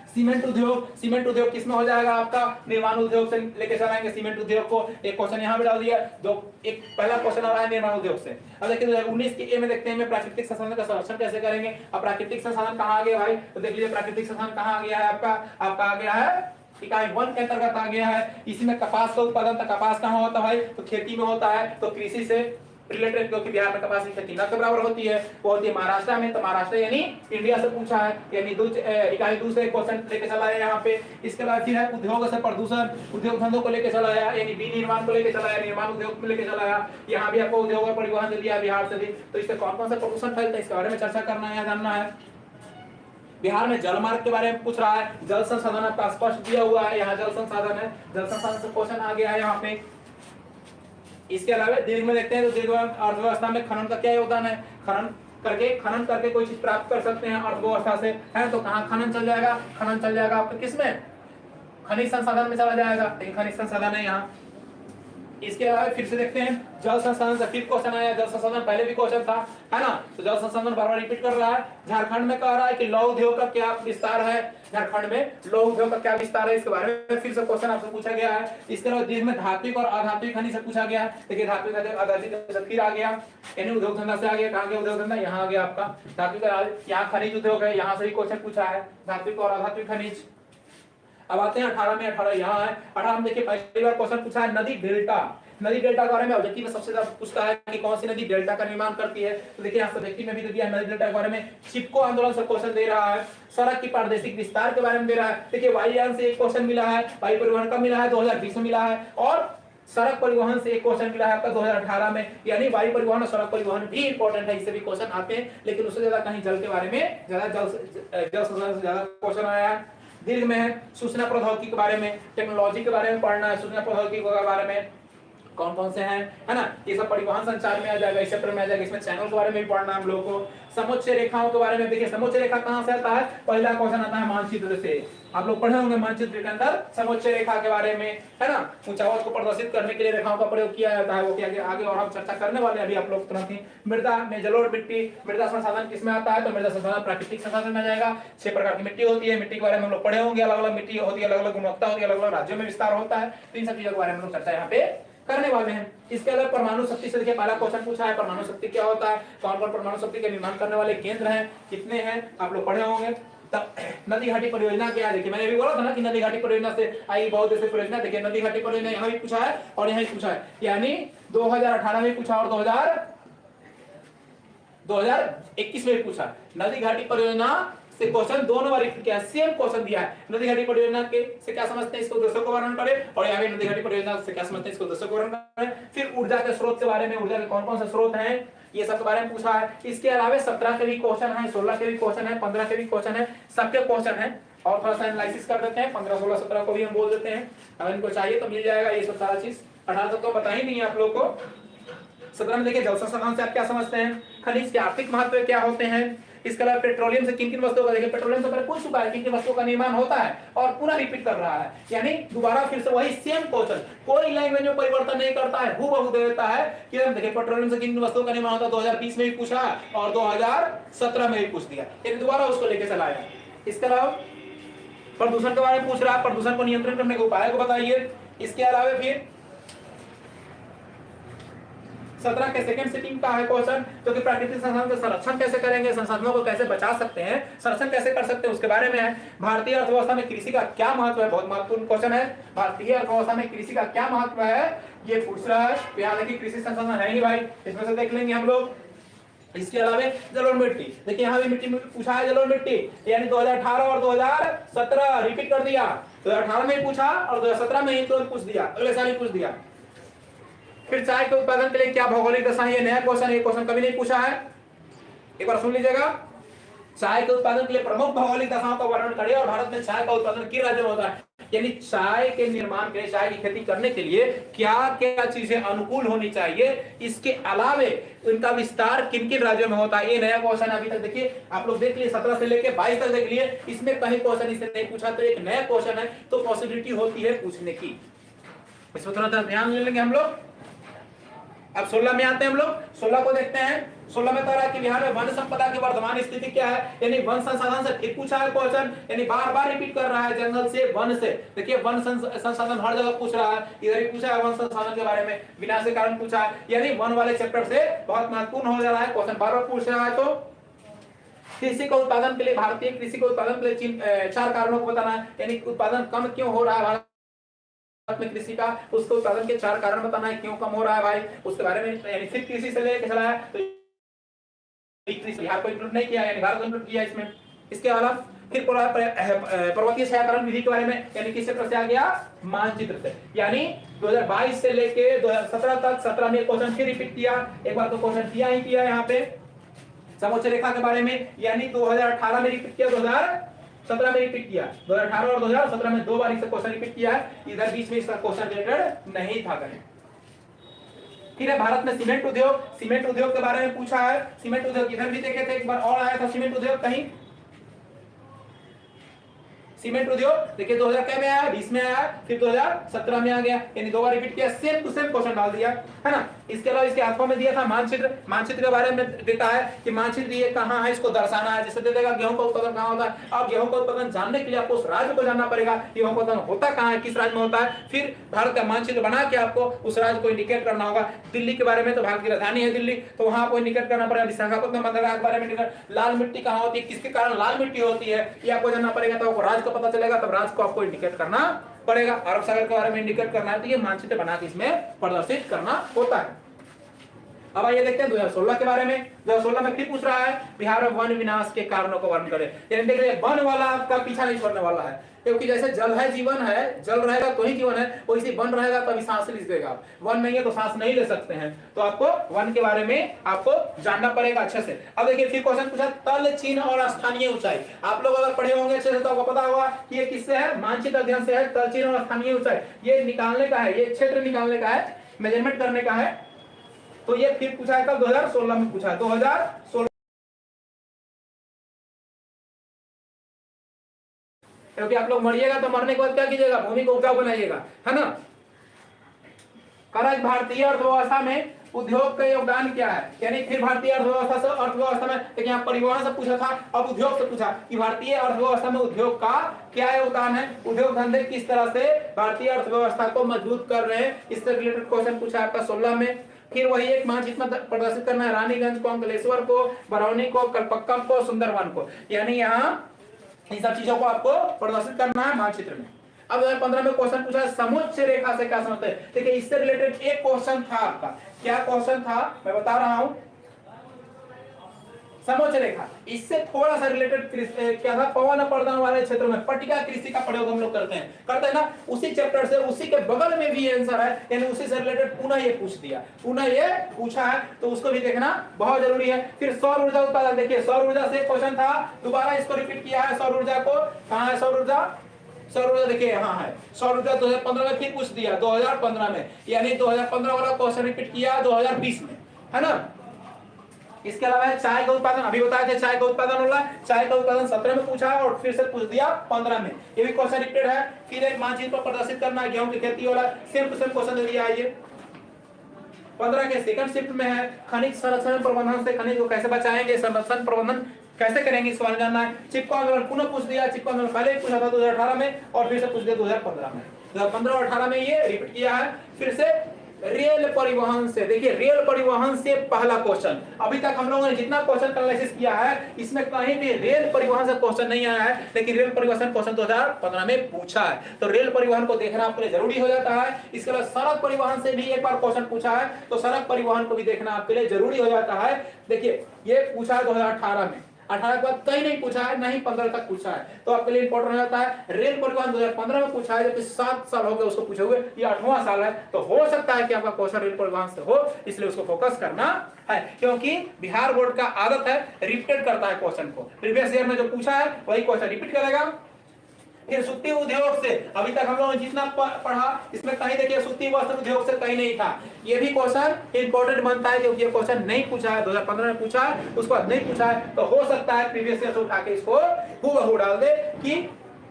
सीमेंट उद्योग, सीमेंट उद्योग किसमें हो जाएगा आपका, निर्माण उद्योग से लेके चलाएंगे सीमेंट उद्योग को। एक क्वेश्चन यहाँ पे डाल दिया, दो एक पहला क्वेश्चन आ रहा है निर्माण उद्योग से। अब देखिए 2019 के ए में देखते हैं प्राकृतिक संसाधन का संरक्षण कैसे करेंगे। अब प्राकृतिक संसाधन कहाँ आ गया भाई, तो देख लीजिए प्राकृतिक संसाधन कहाँ आ गया है आपका आ गया है इकाई 1 के अंतर्गत आ गया है। इसमें कपास का उत्पादन, तो कपास कहाँ होता है भाई, तो खेती में होता है, तो कृषि से रिलेटेड, क्योंकि बिहार में कपास की खेती न के बराबर होती है, वो होती है महाराष्ट्र में, तो महाराष्ट्र यानी इंडिया से पूछा है, यानी इकाई दूसरे क्वेश्चन लेके चला है यहाँ पे। इसके बाद फिर है उद्योग से प्रदूषण, उद्योग धंधों को लेके चला है, यानी विनिर्माण को लेके चला है, निर्माण उद्योग को लेके चला है। यहाँ भी आपको उद्योग और परिवहन से दिया बिहार से भी, तो इससे कौन कौन सा प्रदूषण फैलता है इसके बारे में चर्चा करना है, जानना है। बिहार में जलमार्ग के बारे में पूछ रहा है, जल संसाधन आपका स्पष्ट दिया हुआ है, यहाँ जल संसाधन है, जल संसाधन से क्वेश्चन आ गया है यहाँ पे। इसके अलावा दीर्घ में देखते हैं तो दीर्घ अर्थव्यवस्था में खनन का क्या योगदान है, खनन करके कोई चीज प्राप्त कर सकते हैं अर्थव्यवस्था से, है तो कहाँ खनन चल जाएगा, खनन चल जाएगा आपका किसमें, खनिज संसाधन में चला जाएगा, लेकिन खनिज संसाधन है यहाँ। इसके अलावा फिर से देखते हैं जल संसाधन से फिर क्वेश्चन आया, जल संसाधन पहले भी क्वेश्चन था, है ना, तो जल संसाधन बार बार रिपीट कर रहा है। झारखंड में कह रहा है कि लौह उद्योग का क्या विस्तार है, झारखंड में लौह उद्योग का क्या विस्तार है, इसके बारे में फिर से क्वेश्चन आपसे पूछा गया है। इसके अलावा दीर्घ में धात्विक और अधात्विक खनिज से पूछा गया है, देखिए धात्विक अधात्विक फिर आ गया, यानी उद्योग धंधा से आ गया, कहाँ गया उद्योग धंधा, यहाँ आ गया आपका धात्विक, यहाँ खनिज उद्योग है, यहाँ से ही क्वेश्चन पूछा है धात्विक और अधात्विक खनिज। अब आते हैं 18 में, 18 यहाँ है। 18 में देखिए पहली बार क्वेश्चन पूछा है नदी डेल्टा, नदी डेल्टा के बारे में ऑब्जेक्टिव में सबसे ज्यादा पूछता है कि कौन सी नदी डेल्टा का निर्माण करती है, तो देखिए यहाँ सब्जेक्टिव में भी तो दिया है नदी डेल्टा के बारे में। चिपको आंदोलन से क्वेश्चन दे रहा है, सड़क की प्रादेशिक विस्तार के बारे में दे रहा है। देखिए वायुयान से एक क्वेश्चन मिला है, वायु परिवहन का मिला है 2020 में मिला है, और सड़क परिवहन से एक क्वेश्चन मिला है आपका 2018 में, यानी वायु परिवहन और सड़क परिवहन भी इंपॉर्टेंट है, इससे भी क्वेश्चन आते हैं, लेकिन उससे ज्यादा कहीं जल के बारे में ज्यादा जल संसाधन से ज्यादा क्वेश्चन आया है। दीर्घ में है सूचना प्रौद्योगिकी के बारे में, टेक्नोलॉजी के बारे में पढ़ना है, सूचना प्रौद्योगिकी के बारे में कौन कौन से हैं, है ना, ये सब परिवहन संचार में आ जाएगा, इस चैप्टर में आ जाएगा। इसमें चैनल के बारे में भी पढ़ना है हम लोगों को। समुच्चय रेखाओं के बारे में देखिए, समुच्चय रेखा कहां से आता है, पहला क्वेश्चन आता है मानचित्र से, आप लोग पढ़े होंगे मानचित्र के अंदर समुच्चय रेखा के बारे में, है ना, ऊंचाई को प्रदर्शित करने के लिए रेखाओं का प्रयोग किया जाता है, वो क्या आगे और हम चर्चा करने वाले हैं अभी आप लोग तुरंत ही। मृदा में जलोढ़ मिट्टी, मृदा संसाधन किसमें आता है, तो मृदा संसाधन प्राकृतिक संसाधन में जाएगा। 6 प्रकार की मिट्टी होती है, मिट्टी के बारे में हम लोग पढ़े होंगे, अलग अलग मिट्टी होती है, अलग अलग गुणवत्ता होती है, अलग अलग राज्यों में विस्तार होता है, तो इन सब चीजों के बारे में हम लोग चर्चा यहाँ पे करने वाले हैं। इसके अलावा परमाणु शक्ति से देखिए पहला क्वेश्चन पूछा है, परमाणु शक्ति क्या होता है, कौन कौन परमाणु शक्ति के निर्माण करने वाले केंद्र हैं, कितने हैं, आप लोग पढ़े होंगे। तब नदी घाटी परियोजना क्या है, देखिए मैंने अभी बोला था ना कि नदी घाटी परियोजना से आई बहुत ऐसे परियोजना, देखिए नदी घाटी परियोजना यहाँ भी पूछा है और यहाँ भी पूछा है, यानी 2018 में पूछा और 2021 में भी पूछा। नदी घाटी परियोजना से क्वेश्चन दोनों बार रिपीट किया, सेम क्वेश्चन दिया है। नदी घाटी परियोजना के से क्या समझते हैं, इसको उद्देश्यों को वर्णन करें, और यहाँ भी नदी घाटी परियोजना से क्या समझते हैं, इसको उद्देश्यों को वर्णन करें। फिर ऊर्जा के स्रोत के बारे में, ऊर्जा के कौन कौन से स्रोत हैं, ये सब के बारे में पूछा है। इसके अलावा 17 के भी क्वेश्चन है, 16 के भी क्वेश्चन है, 15 के भी क्वेश्चन है, सबके क्वेश्चन है, और थोड़ा सा एनालिसिस कर देते हैं। 15, 16, 17 को भी हम बोल देते हैं, अगर इनको चाहिए तो मिल जाएगा ये सब सारा चीज। 18 तक तो पता ही नहीं है आप लोग को। 17 में देखिए जल संसाधन से आप क्या समझते हैं, खनिज के आर्थिक महत्व क्या होते हैं, इसके अलावा पेट्रोलियम से किन किन वस्तुओं का, देखिए पेट्रोलियम से पहले पूछ चुका है किन किन वस्तुओं का निर्माण होता है, और पूरा रिपीट कर रहा है, यानी दोबारा फिर से वही सेम क्वेश्चन, कोई लैंग्वेज में परिवर्तन नहीं करता है, हूबहू दे देता है कि हम देखिए पेट्रोलियम से किन किन वस्तुओं का निर्माण होता है, 2020 में भी पूछा और 2017 में भी पूछ दिया, यानी दोबारा उसको लेके चला आया। इसके अलावा प्रदूषण के बारे में पूछ रहा है, प्रदूषण को नियंत्रण करने के उपाय को बताइए। इसके अलावा फिर 17 के सेकंड सिटिंग का है क्वेश्चन, जो कि प्राकृतिक संसाधन का संरक्षण कैसे करेंगे, संसाधनों को कैसे बचा सकते हैं, संरक्षण कैसे कर सकते हैं, उसके बारे में है। भारतीय अर्थव्यवस्था में कृषि का क्या महत्व है, बहुत महत्वपूर्ण क्वेश्चन है। भारतीय अर्थव्यवस्था में कृषि का क्या महत्व है, ये पूछ रहा है। यहाँ देखिए कृषि संसाधन है ही भाई, इसमें से देख लेंगे हम लोग। इसके अलावा जल और मिट्टी, देखिए यहाँ भी मिट्टी में पूछा है, जल और मिट्टी, यानी 2018 और 2017 रिपीट कर दिया। 2018 में पूछा और 2017 में ही तुरंत पूछ दिया, अगले साल ही पूछ दिया। फिर चाय के उत्पादन के लिए क्या भौगोलिक दशा है, ये नया क्वेश्चन है, ये क्वेश्चन कभी नहीं पूछा है, एक बार सुन लीजिएगा। चाय के उत्पादन के लिए प्रमुख भौगोलिक दशाओं का वर्णन करिए और भारत में चाय का उत्पादन किस राज्य में होता है, यानी चाय के निर्माण के लिए, चाय की खेती करने के लिए क्या क्या चीजें अनुकूल होनी चाहिए, इसके अलावे इनका विस्तार किन किन राज्यों में होता है, ये नया क्वेश्चन अभी तक देखिए आप लोग देख लिए, 17 से लेके 22 तक देख लिए, इसमें कहीं क्वेश्चन इससे नहीं पूछा, तो एक नया क्वेश्चन है, तो पॉसिबिलिटी होती है पूछने की, इसमें थोड़ा ध्यान लेंगे हम लोग। अब 16 में आते हैं हम लोग, 16 को देखते हैं। 16 में कह रहा है कि बिहार में वन संपदा की वर्तमान स्थिति क्या है, यानी वन संसाधन से फिर पूछा है क्वेश्चन, यानी बार बार रिपीट कर रहा है, जंगल से, वन से। देखिए वन संसाधन हर जगह पूछ रहा है, इधर ही पूछा है वन संसाधन के बारे में, विनाश के कारण पूछा है, यानी वन वाले चैप्टर से बहुत महत्वपूर्ण हो जा रहा है क्वेश्चन, बार बार पूछ रहा है। तो कृषि का उत्पादन के लिए, भारतीय कृषि के उत्पादन के लिए 4 कारणों को बताना है, यानी उत्पादन कम क्यों हो रहा है भारत में कृषि का, उसको उत्पादन के 4 कारण बताना है, क्यों कम हो रहा है भाई, उसके बारे में। यानी सिर्फ कृषि से लेकर चला है, तो बिहार को इंक्लूड नहीं किया, यानी भारत को इंक्लूड किया इसमें। इसके अलावा फिर पर्वतीय छायाकरण विधि के बारे में, यानी किस क्षेत्र से आ गया, मानचित्र से, यानी 2022 से लेके 2017 तक, 17 में क्वेश्चन फिर रिपीट किया, एक बार तो क्वेश्चन किया ही किया यहाँ पे समोच्च रेखा के बारे में, यानी 2018 में रिपीट किया, 2017 में रिपीट किया, 2018 और 2017 में 2 बार इसका क्वेश्चन रिपीट किया है, इधर बीच में इसका क्वेश्चन रिलेटेड नहीं था कहीं। फिर है भारत में सीमेंट उद्योग, सीमेंट उद्योग के बारे में पूछा है, सीमेंट उद्योग इधर भी देखे थे, एक बार और आया था सीमेंट उद्योग कहीं, सीमेंट उद्योग देखिए 2000 के में आया, 20 में आया, फिर 2017 में आ गया, यानी 2 बार रिपीट किया, सेम टू सेम क्वेश्चन डाल दिया है ना। इसके अलावा इसके हाथों में दिया था मानचित्र, मानचित्र के बारे में देता है कि मानचित्र ये कहाँ है, इसको दर्शाना है, जैसे दे देगा गेहूं का उत्पादन कहाँ होता है। अब गेहूं का उत्पादन जानने के लिए आपको उस राज्य को जानना पड़ेगा, गेहूं का उत्पादन होता कहाँ है, किस राज्य में होता है, फिर भारत का मानचित्र बना के आपको उस राज्य को इंडिकेट करना होगा। दिल्ली के बारे में तो भारत की राजधानी है दिल्ली, तो वहां आपको इंडिकेट करना पड़ेगा। विशाखापट्टनम बंदरगाह के बारे में, लाल मिट्टी कहाँ होती है, किसके कारण लाल मिट्टी होती है, ये आपको जानना पड़ेगा, तो आपको राज्य का पता चलेगा, तब राज्य को आपको इंडिकेट करना पड़ेगा। अरब सागर के बारे में इंडिकेट करना है, तो ये मानचित्र बना के इसमें प्रदर्शित करना होता है। अब आइए देखते हैं 2016 के बारे में। 2016 में फिर पूछ रहा है बिहार में वन विनाश के कारणों को वर्णन करें, यानी देख रहे वन वाला आपका पीछा नहीं छोड़ने वाला है, क्योंकि जैसे जल है जीवन है, जल रहेगा तो ही जीवन है, वैसे वन रहेगा तभी सांस ले देगा। वन नहीं है तो सांस नहीं ले सकते हैं, तो आपको वन के बारे में आपको जानना पड़ेगा अच्छे से। अब देखिए फिर क्वेश्चन पूछा तल चिन्ह और स्थानीय ऊंचाई, आप लोग अगर पढ़े होंगे अच्छे से तो आपको पता होगा कि ये किससे है, मानचित्र अध्ययन से है। तल चिन्ह और स्थानीय ऊंचाई ये निकालने का है, ये क्षेत्र निकालने का है, मेजरमेंट करने का है। तो ये फिर पूछा है कब, 2016 में पूछा है, 2016, क्योंकि आप लोग मरिएगा तो मरने के बाद क्या कीजिएगा, भूमि को उपजाऊ बनाइएगा, है ना। कारण भारतीय अर्थव्यवस्था में उद्योग का योगदान क्या है, यानी फिर भारतीय अर्थव्यवस्था से, अर्थव्यवस्था में देखिए यहाँ परिवहन से पूछा था, अब उद्योग से पूछा कि भारतीय अर्थव्यवस्था में उद्योग का क्या योगदान है, उद्योग धंधे किस तरह से भारतीय अर्थव्यवस्था को मजबूत कर रहे हैं, इससे रिलेटेड क्वेश्चन पूछा आपका 16 में। फिर वही एक मानचित्र में प्रदर्शित करना है रानीगंज को, अंकलेश्वर को, बरौनी को, कलपक्कम को, सुंदरवन को, यानी यहाँ इन सब चीजों को आपको प्रदर्शित करना है मानचित्र में। अब 2015 में क्वेश्चन पूछा है समुच्च रेखा से क्या समझते हैं। देखिए इससे रिलेटेड एक क्वेश्चन था आपका, क्या क्वेश्चन था मैं बता रहा हूं, समुच्च रेखा, इससे थोड़ा सा रिलेटेड क्या था, पवन अपर्दन वाले क्षेत्रों में पट्टिका कृषि का प्रयोग हम लोग करते हैं ना, उसी चैप्टर से, उसी के बगल में भी आंसर है, यानी उसी से रिलेटेड पुनः ये पूछ दिया, पुनः ये पूछा है, तो उसको भी देखना बहुत जरूरी है। फिर सौर ऊर्जा उत्पादन, देखिए सौर ऊर्जा से क्वेश्चन था, दोबारा इसको रिपीट किया है, सौर ऊर्जा को, कहाँ है सौर ऊर्जा, सौर ऊर्जा देखिए यहाँ है, सौर ऊर्जा 2015 में फिर पूछ दिया, 2015 में, यानी 2015 वाला क्वेश्चन रिपीट किया 2020 में, है ना। इसके अलावा चाय का उत्पादन, अभी बताया था चाय का उत्पादन होला, चाय का उत्पादन 17 में पूछा और फिर से पूछ दिया 15 में, ये भी क्वेश्चन रिपीटेड है। फिर एक मानचित्र पर प्रदर्शित करना है गेहूं की खेती वाला, सेम टू सेम क्वेश्चन दे दिया है ये। 15 के सेकंड शिफ्ट में है खनिज संरक्षण प्रबंधन से खनिज को कैसे बचाएंगे, संरक्षण प्रबंधन कैसे करेंगे, इस बारे में जानना है। चिपको आंदोलन पुनः पूछ दिया, चिपको आंदोलन पहले ही पूछा था 2018 में और फिर से पूछ दिया 2015 में, 2015 और 18 में ये रिपीट किया है। फिर से रेल परिवहन से। देखिए रेल परिवहन से पहला क्वेश्चन, अभी तक हम लोगों ने जितना क्वेश्चन एनालिसिस किया है इसमें कहीं भी रेल परिवहन से क्वेश्चन नहीं आया है, लेकिन रेल परिवहन क्वेश्चन 2015 में पूछा है, तो रेल परिवहन को देखना आपके लिए जरूरी हो जाता है। इसके बाद सड़क परिवहन से भी एक बार क्वेश्चन पूछा है, तो सड़क परिवहन को भी देखना आपके लिए जरूरी हो जाता है। देखिए ये पूछा है 2018 में, 18 के बाद कहीं नहीं पूछा है, नहीं 15 तक पूछा है, तो आपके लिए इंपॉर्टेंट हो जाता है। रेल परिवहन 2015 में पूछा है, जबकि 7 साल हो गए उसको पूछे हुए, ये 8वां साल है, तो हो सकता है कि आपका क्वेश्चन रेल परिवहन से हो, इसलिए उसको फोकस करना है, क्योंकि बिहार बोर्ड का आदत है रिपीट करता है क्वेश्चन को, प्रीवियस ईयर में जो पूछा है वही क्वेश्चन रिपीट करेगा। फिर सूती उद्योग से अभी तक हम लोगों ने जितना पढ़ा इसमें कहीं देखिए सूती वस्त्र उद्योग से कहीं नहीं था, ये भी क्वेश्चन इंपॉर्टेंट बनता है, क्योंकि ये क्वेश्चन नहीं पूछा है, 2015 में पूछा है, उसके बाद नहीं पूछा है, तो हो सकता है प्रीवियस ईयर से उठा के इसको हूबहू डाल दे कि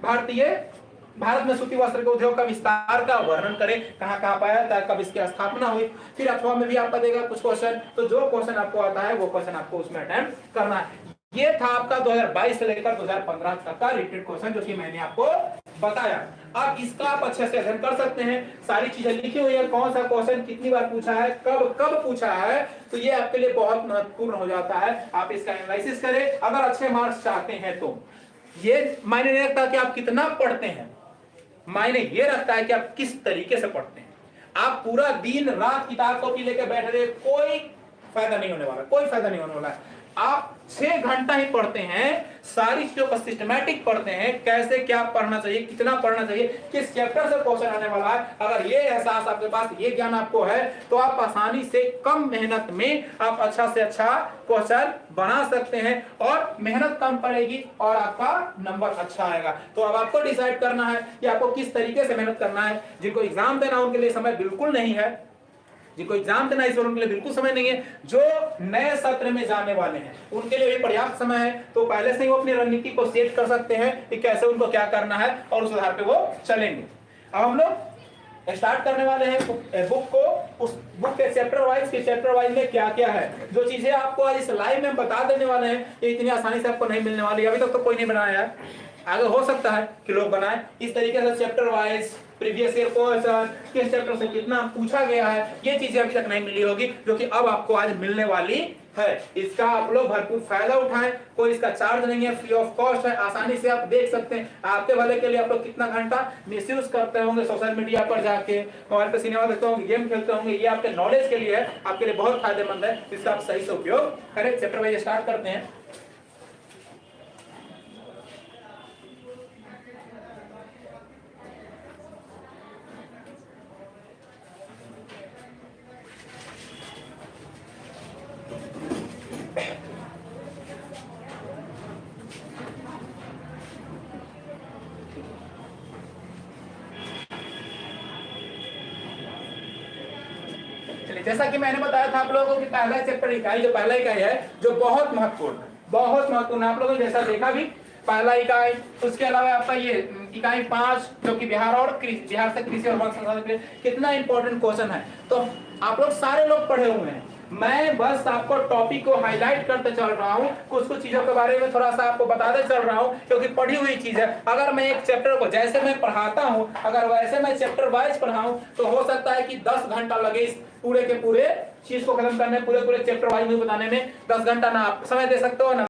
भारत में सूती वस्त्र के उद्योग का विस्तार का वर्णन करें, कहां कहां पाया था, कब इसकी स्थापना हुई। फिर अथवा में भी आपका देगा कुछ क्वेश्चन, तो जो क्वेश्चन आपको आता है वो क्वेश्चन आपको उसमें अटेम्प्ट करना है। ये था आपका 2022 से लेकर 2015 तक का रिपीट क्वेश्चन, जो कि मैंने आपको बताया। अब इसका आप अच्छे से अध्ययन कर सकते हैं, सारी चीजें लिखी हुई है, कौन सा क्वेश्चन कितनी बार पूछा है, कब कब पूछा है, तो ये आपके लिए बहुत महत्वपूर्ण हो जाता है। आप इसका एनालिसिस करें, अगर अच्छे मार्क्स चाहते हैं तो। ये मायने नहीं रखता कि आप कितना पढ़ते हैं, मायने ये रखता है कि आप किस तरीके से पढ़ते हैं। आप पूरा दिन रात किताब कॉपी लेकर बैठ रहे, कोई फायदा नहीं होने वाला, कोई फायदा नहीं होने वाला है। आप 6 घंटा ही पढ़ते हैं, सारी चीजों को सिस्टमैटिक पढ़ते हैं, कैसे क्या पढ़ना चाहिए, कितना पढ़ना चाहिए, किस चैप्टर से क्वेश्चन आने वाला है, अगर ये एहसास आपके पास, ये ज्ञान आपको है, तो आप आसानी से कम मेहनत में आप अच्छा से अच्छा क्वेश्चन बना सकते हैं, और मेहनत कम पड़ेगी और आपका नंबर अच्छा आएगा। तो अब आपको डिसाइड करना है कि आपको किस तरीके से मेहनत करना है। जिनको एग्जाम देना उनके लिए समय बिल्कुल नहीं है, जिनको एग्जाम देना इस बार उनके लिए बिल्कुल समय नहीं है, जो नए सत्र में जाने वाले हैं उनके लिए भी पर्याप्त समय है, तो पहले से ही वो अपनी रणनीति को सेट कर सकते हैं कि कैसे उनको क्या करना है, और उस आधार पे वो चलेंगे। अब हम लोग स्टार्ट करने वाले हैं बुक को, उस बुक के चैप्टर वाइज में क्या क्या है, जो चीजें आपको आज इस लाइव में बता देने वाले हैं, ये इतनी आसानी से आपको नहीं मिलने वाली। अभी तक तो कोई नहीं बनाया है, आगे हो सकता है कि लोग बनाए इस तरीके से chapter wise, previous year question, किस चैप्टर से कितना पूछा गया है, ये चीजें अभी तक नहीं मिली होगी, जो कि अब आपको आज मिलने वाली है। इसका आप लोग भरपूर फायदा उठाएं, कोई इसका चार्ज नहीं है, फ्री ऑफ कॉस्ट है, आसानी से आप देख सकते हैं। आपके भले के लिए आप लोग कितना घंटा मिसयूज करते होंगे सोशल मीडिया पर जाके, मोबाइल पे सिनेमा देखते होंगे, गेम खेलते होंगे, ये आपके नॉलेज के लिए है, आपके लिए बहुत फायदेमंद है, इसका आप सही से उपयोग करें। चैप्टर वाइज स्टार्ट करते हैं। जैसा कि मैंने बताया था आप लोगों को कि पहला चैप्टर इकाई, जो पहला इकाई है, जो बहुत महत्वपूर्ण है, आप लोगों ने जैसा देखा भी पहला इकाई, उसके अलावा आपका ये इकाई 5 जो कि बिहार से कृषि और वन संसाधन के लिए कितना इंपॉर्टेंट क्वेश्चन है, तो आप लोग सारे लोग पढ़े हुए हैं। मैं बस आपको टॉपिक को हाईलाइट करते चल रहा हूँ, कुछ चीजों के बारे में थोड़ा सा आपको बताते चल रहा हूँ, क्योंकि पढ़ी हुई चीज है। अगर मैं एक चैप्टर को जैसे मैं पढ़ाता हूँ, अगर वैसे मैं चैप्टर वाइज पढ़ाऊं, तो हो सकता है कि 10 घंटा लगे इस पूरे के पूरे चीज को खत्म करने, पूरे चैप्टर वाइज में बताने में 10 घंटा ना आप समय दे सकते हो ना